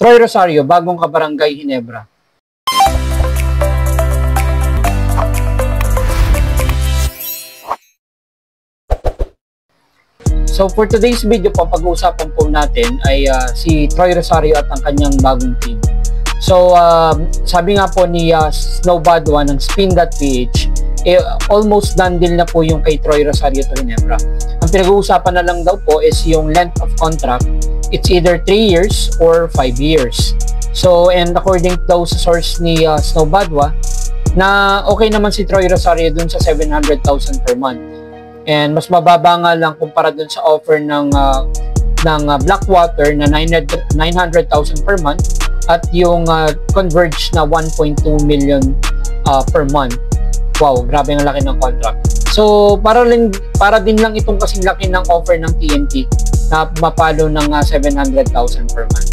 Troy Rosario, bagong kabarangay Ginebra. So for today's video po, pag-uusapan po natin ay si Troy Rosario at ang kanyang bagong team. So sabi nga po ni Snow Badwa ng Spin.ph, almost done deal na po yung kay Troy Rosario to Ginebra. Ang pinag-uusapan na lang daw po is yung length of contract. It's either 3 years or 5 years. So and according daw sa source ni Snow Badwa, na okay naman si Troy Rosario dun sa 700,000 per month. And mas mababa nga lang kumpara dun sa offer ng Blackwater na 900,000 per month at yung Converge na 1.2 million per month. Wow, grabe ang laki ng contract. So para din lang itong kasing laki ng offer ng TNT na mapalo ng 700,000 per month.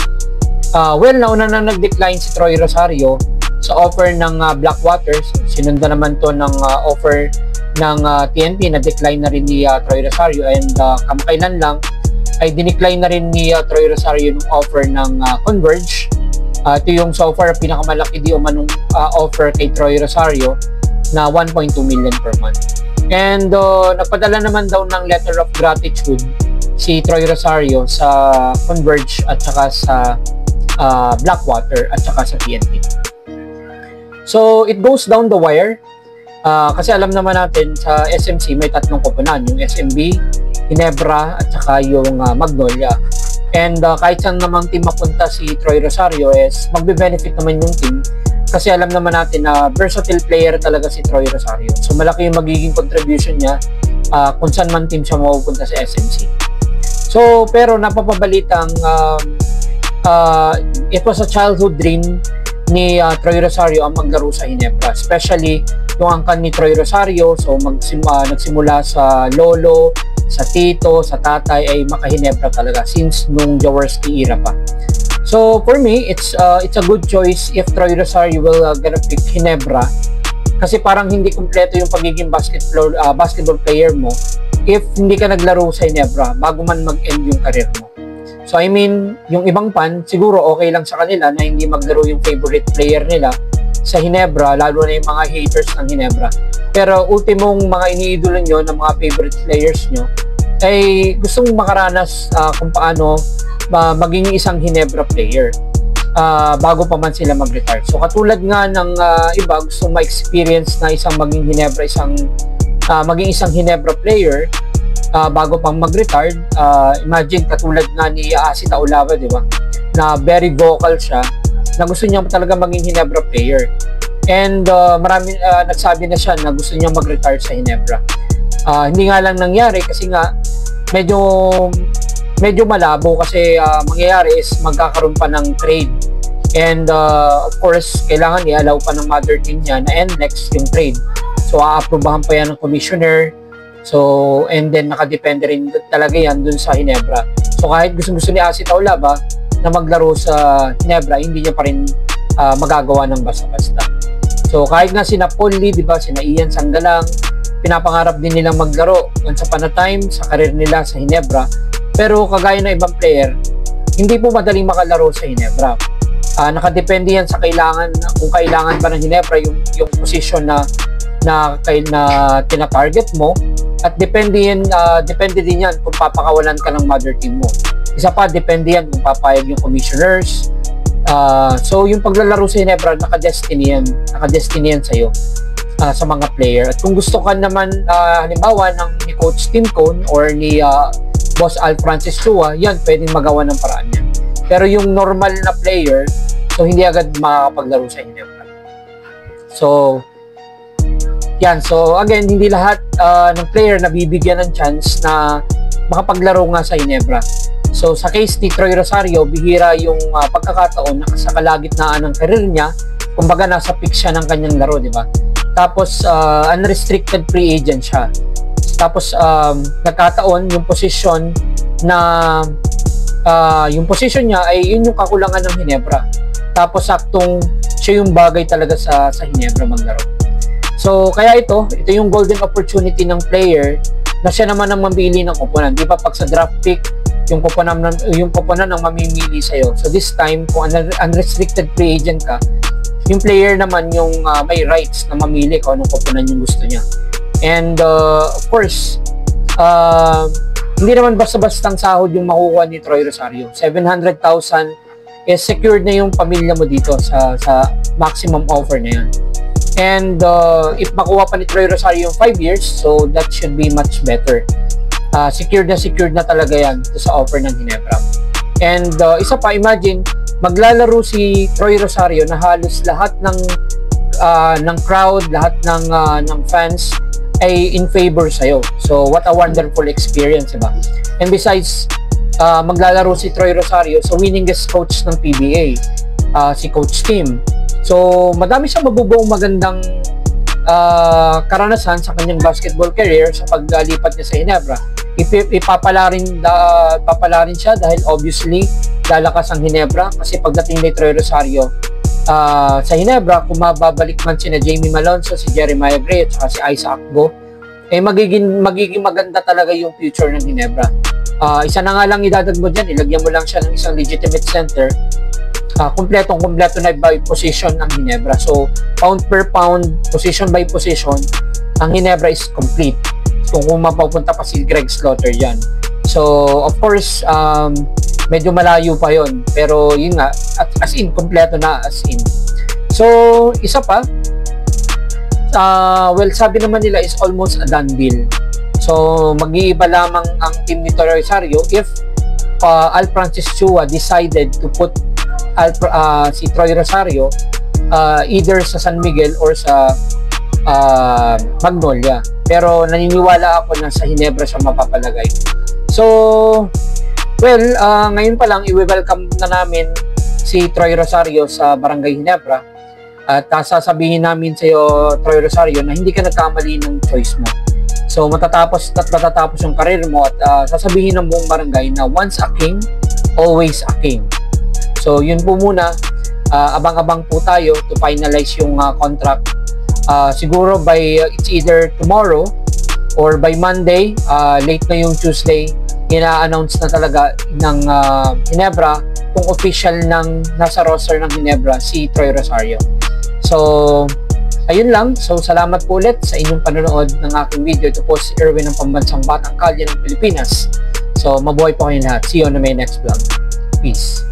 Well, nauna na nag-decline si Troy Rosario sa offer ng Blackwater. Sinundan naman to ng offer ng TNT na decline na rin ni Troy Rosario, and kamakailan lang ay dinecline na rin ni Troy Rosario yung offer ng Converge. Ito yung so far pinakamalaki di umanong offer kay Troy Rosario na 1.2 million per month. And nagpadala naman daw ng letter of gratitude si Troy Rosario sa Converge at saka sa Blackwater at saka sa TNT. So it goes down the wire. Kasi alam naman natin sa SMC may tatlong koponan, yung SMB, Ginebra at saka yung Magnolia. And kahit saan namang team mapunta si Troy Rosario is magbe-benefit naman yung team kasi alam naman natin na versatile player talaga si Troy Rosario. So malaki yung magiging contribution niya kung saan man team siya mapupunta sa SMC. So pero napapabalitang it was a childhood dream ni Troy Rosario ang maglaro sa Ginebra, especially yung angkan ni Troy Rosario. So nagsimula sa lolo, sa tito, sa tatay ay maka-Ginebra talaga since nung Jaworski era pa. So for me, it's a good choice if Troy Rosario will gonna pick Ginebra kasi parang hindi kumpleto yung pagiging basketball player mo if hindi ka naglaro sa Ginebra bago man mag-end yung career mo. So I mean, yung ibang fan, siguro okay lang sa kanila na hindi maglaro yung favorite player nila sa Ginebra, lalo na yung mga haters ng Ginebra. Pero ultimong mga iniidolo nyo ng mga favorite players nyo, ay gustong makaranas kung paano maging isang Ginebra player bago pa man sila mag-retire. So katulad nga ng iba, gustong ma-experience na maging isang Ginebra player, bago pang mag-retire. Imagine katulad nga ni Asi Taulava, di ba? Na very vocal siya, na gusto niya talaga maging Ginebra player. And marami nagsabi na siya na gusto niya mag-retire sa Ginebra. Hindi nga lang nangyari kasi nga medyo malabo kasi mangyayari is magkakaroon pa ng trade. And of course, kailangan i-allow pa ng mother team niya na end next yung trade. So aaprobahan pa yan ng commissioner. So, and then nakadepende rin talaga yan dun sa Ginebra. So kahit gusto ni Asi Taulava na maglaro sa Ginebra, hindi niya pa rin magagawa ng basta-basta. So kahit nga sina Paul Lee, di ba, sina Ian Sanggalang, pinapangarap din nilang maglaro once upon a time sa karir nila sa Ginebra. Pero kagaya ng ibang player, hindi po madaling makalaro sa Ginebra. Nakadepende yan sa kung kailangan ba ng Ginebra yung position na tina-target mo. At depende din yan kung papakawalan ka ng mother team mo. Isa pa, depende yan kung papayag yung commissioners. So yung paglalaro sa Ginebra, nakadestiny yan sa'yo, sa mga player. At kung gusto ka naman halimbawa ni Coach Tim Cone or ni Boss Al Francis Chua, yan pwedeng magawa ng paraan yan. Pero yung normal na player, so hindi agad makakapaglaro sa Ginebra. So yan, so again, hindi lahat ng player na bibigyan ng chance na makapaglaro nga sa Ginebra. So sa case ni Troy Rosario, bihira yung pagkakataon na sa kalagitnaan ng career niya, kumbaga nasa peak siya ng kanyang laro, di ba? Tapos unrestricted free agent siya. Tapos nagkataon yung position niya ay yun yung kakulangan ng Ginebra. Tapos saktong siya yung bagay talaga sa Ginebra maglaro. So, kaya ito yung golden opportunity ng player na siya naman ang mamili ng koponan. Di ba pag sa draft pick, yung koponan ng mamimili sa'yo. So this time, kung unrestricted free agent ka, yung player naman yung may rights na mamili kung anong koponan yung gusto niya. And of course, hindi naman basta-bastang sahod yung makukuha ni Troy Rosario. 700,000 is secured na yung pamilya mo dito sa maximum offer na yan. And if makuha pa ni Troy Rosario yung 5 years, so that should be much better. Secured na talaga yan sa offer ng Ginebra. And isa pa, imagine, maglalaro si Troy Rosario na halos lahat ng crowd, lahat ng fans ay in favor sa'yo. So, what a wonderful experience, diba? And besides, maglalaro si Troy Rosario sa winningest coach ng PBA, si Coach Tim. So, madami siyang mabubuong magandang karanasan sa kanyang basketball career sa paglipat niya sa Ginebra. Papala rin siya dahil obviously lalakas ang Ginebra kasi pagdating ni Troy Rosario sa Ginebra, kung mababalik man sina Jamie Malonzo, si Jeremiah Gray at saka si Isaac Go, magiging maganda talaga yung future ng Ginebra. Isa na nga lang idadagdag mo dyan, ilagyan mo lang siya ng isang legitimate center. Kompleto na by position ng Ginebra. So, pound per pound, position by position, ang Ginebra is complete. Kung mapapunta pa si Greg Slaughter dyan. So, of course, medyo malayo pa yon, pero yun nga, as in, kompleto na as in. So, isa pa, well, sabi naman nila is almost a done deal. So, mag-iiba lamang ang team ni Troy Rosario if Al Francis Chua decided to put si Troy Rosario either sa San Miguel or sa Magnolia. Pero naniniwala ako na sa Ginebra siya mapapalagay. So, well, ngayon pa lang, i-welcome na namin si Troy Rosario sa Barangay Ginebra. At sasabihin namin sa iyo, Troy Rosario, na hindi ka nagkamali ng choice mo. So, matatapos yung karir mo at sasabihin ng buong barangay na once a king, always a king. So, yun po muna. Abang-abang po tayo to finalize yung contract. Siguro by it's either tomorrow or by Monday, late na yung Tuesday, ina-announce na talaga ng Ginebra kung official ng nasa roster ng Ginebra si Troy Rosario. So, ayun lang. So, salamat po ulit sa inyong panonood ng aking video. Ito po si Erwin ng Pambansang Batang Kalye ng Pilipinas. So, mabuhay po kayo lahat. See you on my next vlog. Peace.